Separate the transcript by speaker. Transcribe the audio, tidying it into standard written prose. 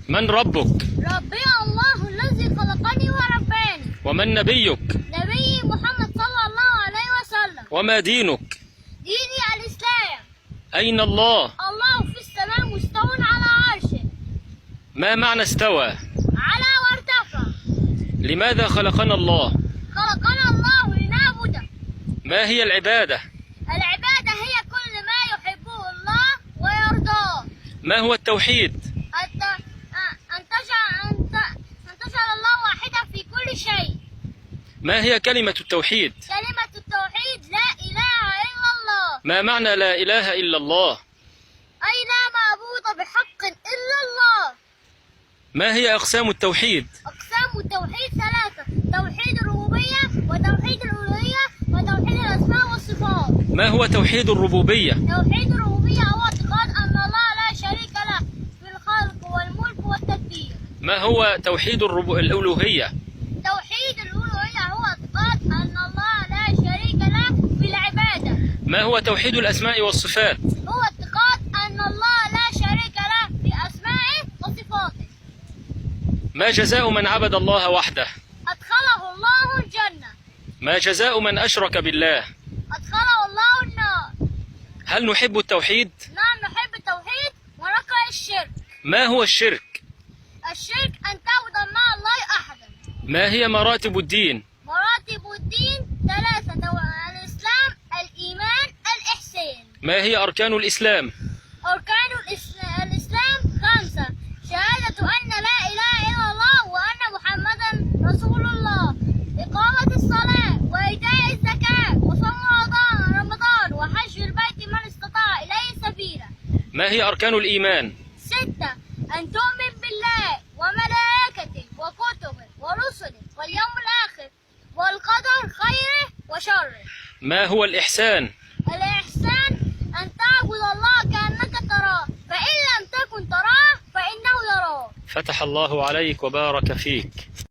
Speaker 1: من ربك؟
Speaker 2: ربي الله الذي خلقني ورباني.
Speaker 1: ومن نبيك؟
Speaker 2: نبي محمد صلى الله عليه وسلم.
Speaker 1: وما دينك؟
Speaker 2: ديني الإسلام.
Speaker 1: أين الله؟
Speaker 2: الله في السماء مستوى على عرشه.
Speaker 1: ما معنى استوى؟
Speaker 2: على وارتفع.
Speaker 1: لماذا خلقنا الله؟
Speaker 2: خلقنا الله لنعبده.
Speaker 1: ما هي العبادة؟
Speaker 2: العبادة هي كل ما يحبه الله ويرضاه.
Speaker 1: ما هو التوحيد؟
Speaker 2: أن تجعل الله واحدا في كل شيء.
Speaker 1: ما هي كلمة التوحيد؟
Speaker 2: كلمة التوحيد لا إله إلا الله.
Speaker 1: ما معنى لا إله إلا الله؟
Speaker 2: أي لا معبود بحق إلا الله.
Speaker 1: ما هي أقسام التوحيد؟
Speaker 2: أقسام التوحيد ثلاثة: توحيد الربوبية وتوحيد الألوهية وتوحيد الأسماء والصفات.
Speaker 1: ما هو توحيد الربوبية؟
Speaker 2: توحيد الربوبية هو اعتقاد أن الله لا شريك له في الخلق والملك والتدبير.
Speaker 1: ما هو توحيد الألوهية؟
Speaker 2: توحيد الألوهية هو اعتقاد أن الله لا شريك له في العبادة.
Speaker 1: ما هو توحيد الأسماء والصفات؟
Speaker 2: هو اعتقاد أن الله لا شريك له في أسمائه وصفاته.
Speaker 1: ما جزاء من عبد الله وحده؟
Speaker 2: أدخله الله الجنة.
Speaker 1: ما جزاء من أشرك بالله؟
Speaker 2: أدخله الله النار.
Speaker 1: هل نحب التوحيد؟
Speaker 2: نعم نحب التوحيد ونكره الشرك.
Speaker 1: ما هو الشرك؟
Speaker 2: الشرك أن تعبد مع الله أحدا.
Speaker 1: ما هي مراتب الدين؟
Speaker 2: مراتب الدين ثلاثة: الإسلام، الإيمان، الإحسان.
Speaker 1: ما هي أركان الإسلام؟
Speaker 2: أركان الإسلام 5: شهادة أن لا إله إلا الله وأن محمدا رسول الله، إقامة الصلاة وإيتاء الزكاة وصوم رمضان وحج البيت من استطاع إليه سبيلا.
Speaker 1: ما هي أركان الإيمان؟
Speaker 2: 6: أن تؤمن بالله وملائكته وكتبه ورسله واليوم الآخر والقدر خيره وشره.
Speaker 1: ما هو الإحسان؟
Speaker 2: الإحسان أن تعبد الله كأنك تراه، فإن لم تكن تراه فإنه يراك.
Speaker 1: فتح الله عليك وبارك فيك.